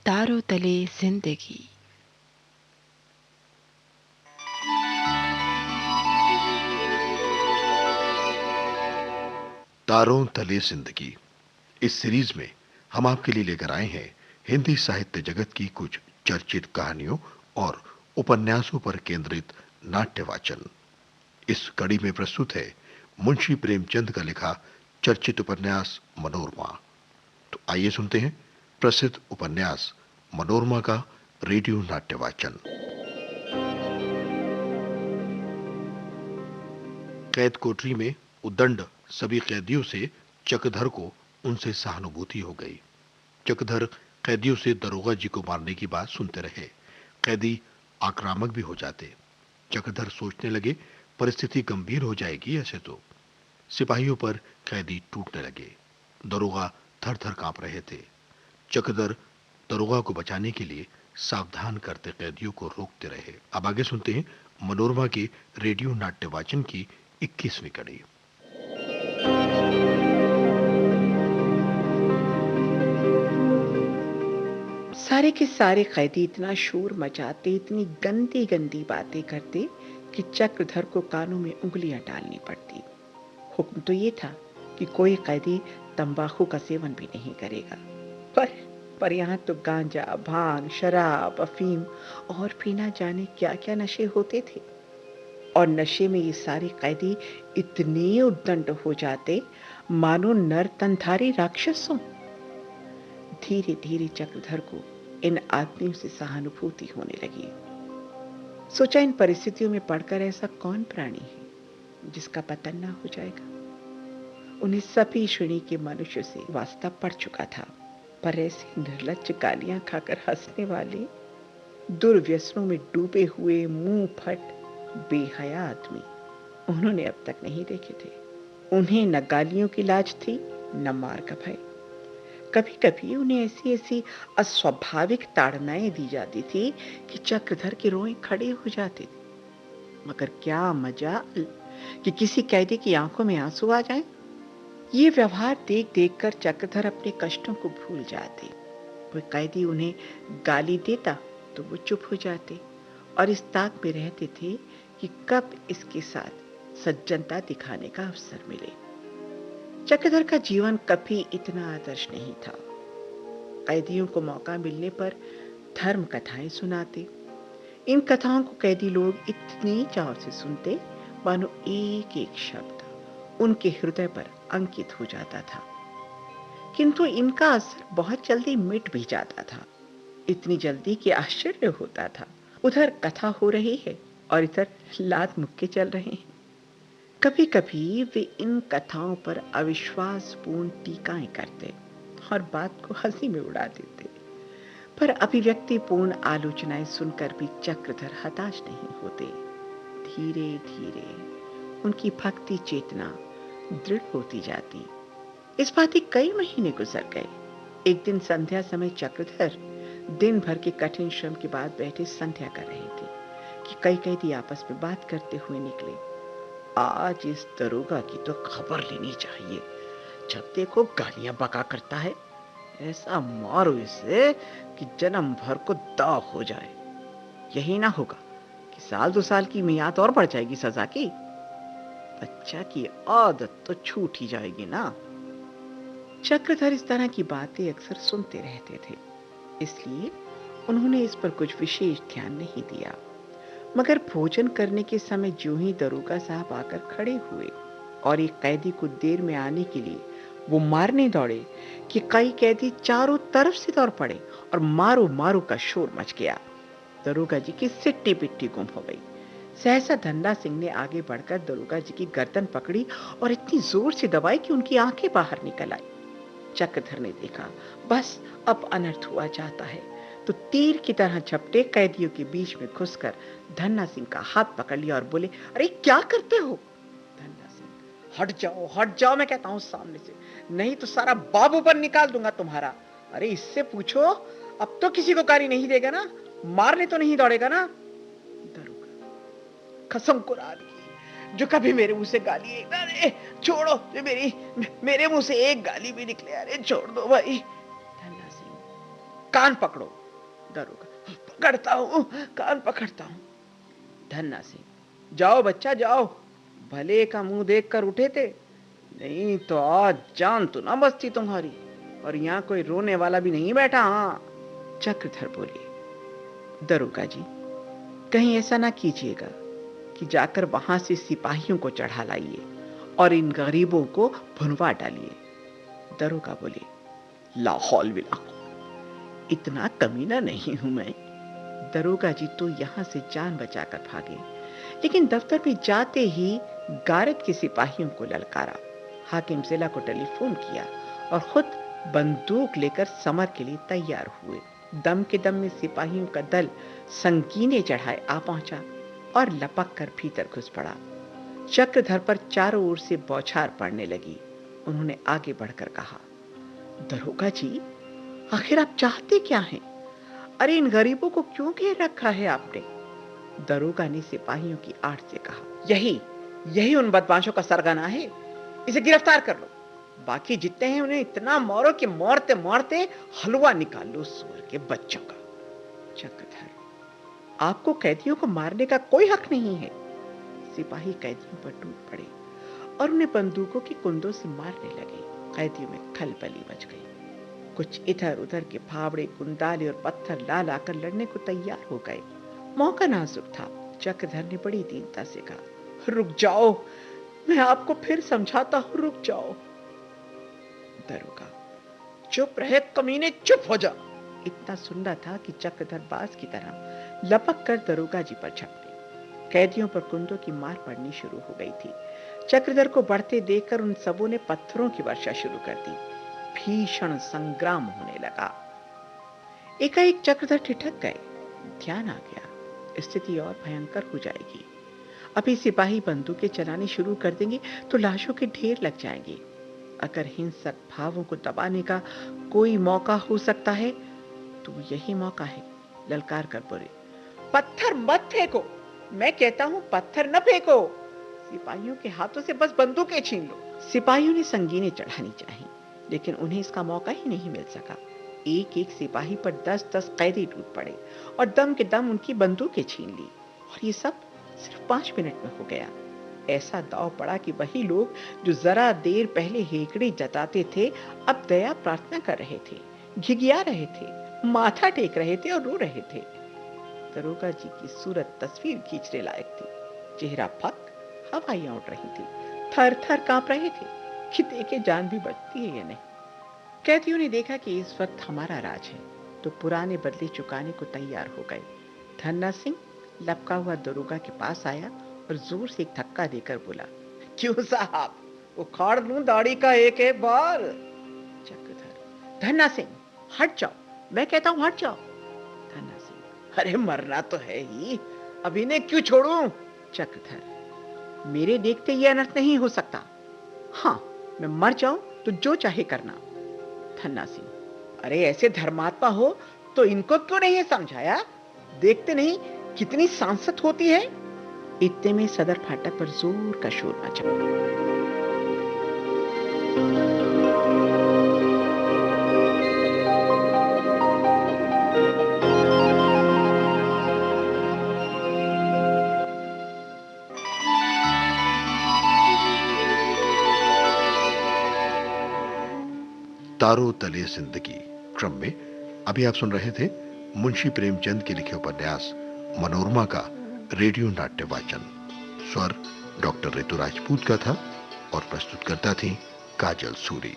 तारों तले जिंदगी। तारों तले जिंदगी। इस सीरीज में हम आपके लिए लेकर आए हैं हिंदी साहित्य जगत की कुछ चर्चित कहानियों और उपन्यासों पर केंद्रित नाट्य वाचन। इस कड़ी में प्रस्तुत है मुंशी प्रेमचंद का लिखा चर्चित उपन्यास मनोरमा। तो आइए सुनते हैं प्रसिद्ध उपन्यास मनोरमा का रेडियो नाट्य वाचन। कैद कोठरी में उद्दंड सभी कैदियों से चकधर को उनसे सहानुभूति हो गई। चकधर कैदियों से दरोगा जी को मारने की बात सुनते रहे। कैदी आक्रामक भी हो जाते। चकधर सोचने लगे परिस्थिति गंभीर हो जाएगी ऐसे तो। सिपाहियों पर कैदी टूटने लगे। दरोगा थर थर कांप रहे थे। चकधर दरोगा को बचाने के लिए सावधान करते कैदियों को रोकते रहे। अब आगे सुनते हैं मनोरमा के रेडियो नाट्य वाचन की 21वीं कड़ी। सारे के सारे कैदी इतना शोर मचाते, इतनी गंदी गंदी बातें करते कि चक्रधर को कानों में उंगलियां डालनी पड़ती। हुक्म तो ये था कि कोई कैदी तंबाकू का सेवन भी नहीं करेगा, पर यहाँ तो गांजा, भांग, शराब, अफीम और भी ना जाने क्या क्या नशे होते थे। और नशे में ये सारे कैदी इतने उद्दंड हो जाते मानो नर तंधारी राक्षस हों। धीरे धीरे चक्रधर को इन आदमियों से सहानुभूति होने लगी। सोचा, इन परिस्थितियों में पड़कर ऐसा कौन प्राणी है जिसका पतन ना हो जाएगा। उन्हें सभी श्रेणी के मनुष्य से वास्ता पड़ चुका था, पर ऐसे निर्लज्ज गालियां खाकर हंसने वाले, दुर्व्यसनों में डूबे हुए मुंह फट बेहया आदमी उन्होंने अब तक नहीं देखे थे। उन्हें न गालियों की लाज थी, न मार का भय। कभी कभी उन्हें ऐसी ऐसी अस्वाभाविक ताड़नाएं दी जाती थी कि चक्रधर के रोए खड़े हो जाते थे। मगर क्या मजा कि किसी कैदी की आंखों में आंसू आ जाए। ये व्यवहार देख देख कर चक्रधर अपने कष्टों को भूल जाते। कोई कैदी उन्हें गाली देता तो वो चुप हो जाते और इस ताक में रहते थे कि कब इसके साथ सज्जनता दिखाने का अवसर मिले। चक्रधर का जीवन कभी इतना आदर्श नहीं था। कैदियों को मौका मिलने पर धर्म कथाएं सुनाते। इन कथाओं को कैदी लोग इतनी चाव से सुनते मानो एक एक शब्द उनके हृदय पर अंकित हो जाता था। किंतु इनका असर बहुत जल्दी मिट भी जाता था, इतनी जल्दी कि आश्चर्य होता था। उधर कथा हो रही है और इधर लात मुक्के चल रहे हैं। कभी कभी वे इन कथाओं पर अविश्वासपूर्ण टीकाएं करते और बात को हंसी में उड़ा देते, पर अभिव्यक्तिपूर्ण आलोचनाएं सुनकर भी चक्रधर हताश नहीं होते। धीरे धीरे उनकी भक्ति चेतना दृढ़ होती जाती। इस भांति कई महीने गुजर गए। एक दिन संध्या समय चक्रधर दिन भर के कठिन श्रम के बाद बैठे संध्या कर रहे थे कि कई कैदी आपस में बात करते हुए निकले। आज इस दरोगा की तो खबर लेनी चाहिए। जब देखो गालियां बका करता है, ऐसा मारो इसे कि जन्म भर को दाग हो जाए। यही ना होगा कि साल 2 साल की मियाद और बढ़ जाएगी सजा की। बच्चा की आदत तो छूट ही जाएगी ना। चक्रधर इस तरह की बातें अक्सर सुनते रहते थे, इसलिए उन्होंने इस पर कुछ विशेष ध्यान नहीं दिया। मगर भोजन करने के समय जो ही दरोगा साहब आकर खड़े हुए और एक कैदी को देर में आने के लिए वो मारने दौड़े कि कई कैदी चारों तरफ से दौड़ पड़े और मारो मारो का शोर मच गया। दरोगा जी की सिट्टी पिट्टी गुम हो गई। सहसा धन्ना सिंह ने आगे बढ़कर दरोगा जी की गर्दन पकड़ी और इतनी जोर से दबाई कि उनकी आंखें बाहर निकल आई। चक्रधर ने देखा, बस अब अनर्थ हुआ जाता है, तो तीर की तरह झपटे कैदियों के बीच में घुसकर धन्ना सिंह का हाथ पकड़ लिया और बोले, अरे क्या करते हो? धन्ना सिंह, हट जाओ मैं कहता हूं सामने से, नहीं तो सारा बाबू पर निकाल दूंगा तुम्हारा। अरे इससे पूछो, अब तो किसी को गाली नहीं देगा ना, मारने तो नहीं दौड़ेगा ना। दरोगा, कसम कुरान की, जो कभी मेरे मुंह से गाली एक, अरे छोड़ो, जो मेरे मुंह से एक गाली भी निकले, अरे छोड़ दो भाई। धन्ना सिंह, कान पकड़ो। दरोगा, पकड़ता हूं, कान पकड़ता हूं। धन्ना सिंह, जाओ बच्चा जाओ, भले का मुंह देखकर उठे थे, नहीं तो आज जान तो ना बचती तुम्हारी। और यहाँ कोई रोने वाला भी नहीं बैठा। हाँ। चक्रधर बोले, दरोगा जी, कहीं ऐसा ना कीजिएगा कि जाकर वहां से सिपाहियों को चढ़ा लाइए और इन गरीबों को भुनवा डालिए। दरोगा बोले, लाहौल विला, इतना कमीना नहीं हूं मैं। दरोगा जी तो यहां से जान बचाकर भागे, लेकिन दफ्तर में जाते ही गारद के सिपाहियों को ललकारा। हाकिम जिला को टेलीफोन किया और खुद बंदूक लेकर समर के लिए तैयार हुए। दम के दम में सिपाहियों का दल संगीने चढ़ाए आ पहुंचा और लपक कर भीतर घुस पड़ा। चक्रधर पर चारों ओर से बौछार पड़ने लगी। उन्होंने आगे बढ़कर कहा, दरोगा जी, आखिर आप चाहते क्या हैं? अरे इन गरीबों को क्यों घेर रखा है आपने? दरोगा ने सिपाहियों की आड़ से कहा, यही उन बदमाशों का सरगना है, इसे गिरफ्तार कर लो। बाकी जितने हैं उन्हें इतना मारो कि मारते मारते हलवा निकाल लो सुअर के बच्चों का। चक्रधर, आपको कैदियों को मारने का कोई हक नहीं है। सिपाही कैदियों पर टूट पड़े और उन्हें बंदूकों की कुंदों से मारने लगे। कैदियों में खलबली मच गई। कुछ इधर उधर के फावड़े, कुंदाले और पत्थर ला लाकर लड़ने को तैयार हो गए। मौका नाजुक था। चक्रधर ने बड़ी दीनता से कहा, रुक जाओ, मैं आपको फिर समझाता हूं, रुक जाओ। दरोगा, चुप रहे कमीने, चुप हो जा। इतना सुनना था कि चक्रधर बाज की तरह लपक कर दरोगा जी पर झपटे। कैदियों पर कुंदों की मार पड़नी शुरू हो गई थी। चक्रधर को बढ़ते देखकर उन सबों ने पत्थरों की वर्षा शुरू कर दी। भीषण संग्राम होने लगा। एकाएक चक्रधर ठिठक गए। ध्यान आ गया, स्थिति और भयंकर हो जाएगी। अभी सिपाही बंदूकें चलानी शुरू कर देंगे तो लाशों के ढेर लग जाएंगे। अगर हिंसक भावों को दबाने का कोई मौका हो सकता है तो यही मौका है। ललकार कर बोले, पत्थर मत फेंको, मैं कहता हूं पत्थर न फेंको, सिपाहियों के हाथों से बस बंदूकें छीन लो। सिपाहियों ने संगीनें चढ़ानी चाहिए, लेकिन उन्हें इसका मौका ही नहीं मिल सका। एक एक सिपाही पर 10-10 कैदी टूट पड़े और दम के दम उनकी बंदूकें छीन ली। और ये सब सिर्फ 5 मिनट में हो गया। ऐसा दांव पड़ा कि वही लोग जो जरा देर पहले हेकड़ी जताते थे, अब दया प्रार्थना कर रहे थे, घिघिया रहे थे, माथा टेक रहे थे और रो रहे थे। दरोगा जी की सूरत तस्वीर खींचने लायक थी। चेहरा फक, हवाइयां उड़ रही थी, थर थर कांप रहे थे कि देखे जान भी बचती है या नहीं। कैदियों ने देखा कि इस वक्त हमारा राज है, तो पुराने बदले चुकाने को तैयार हो गए। धन्ना सिंह लपका हुआ दरोगा के पास आया और जोर से एक धक्का देकर बोला, क्यों साहब, उखाड़ लूं दाढ़ी का एक एक बार? चक्रधर, धन्ना सिंह हट जाओ, मैं कहता हूं हट जाओ। धन्ना सिंह, अरे मरना तो है ही, अब इन्हें क्यों छोड़ूं? चक्रधर, मेरे देखते ये अनर्थ नहीं हो सकता। हाँ, मैं मर जाऊं तो जो चाहे करना। धन्ना सिंह, अरे ऐसे धर्मात्मा हो तो इनको क्यों नहीं समझाया? देखते नहीं कितनी सांसत होती है। इतने में सदर फाटक पर जोर का शोर मचा। तारों तले जिंदगी क्रम में अभी आप सुन रहे थे मुंशी प्रेमचंद के लिखे उपन्यास मनोरमा का रेडियो नाट्य वाचन। स्वर डॉक्टर ऋतु राजपूत का था और प्रस्तुतकर्ता थी काजल सूरी।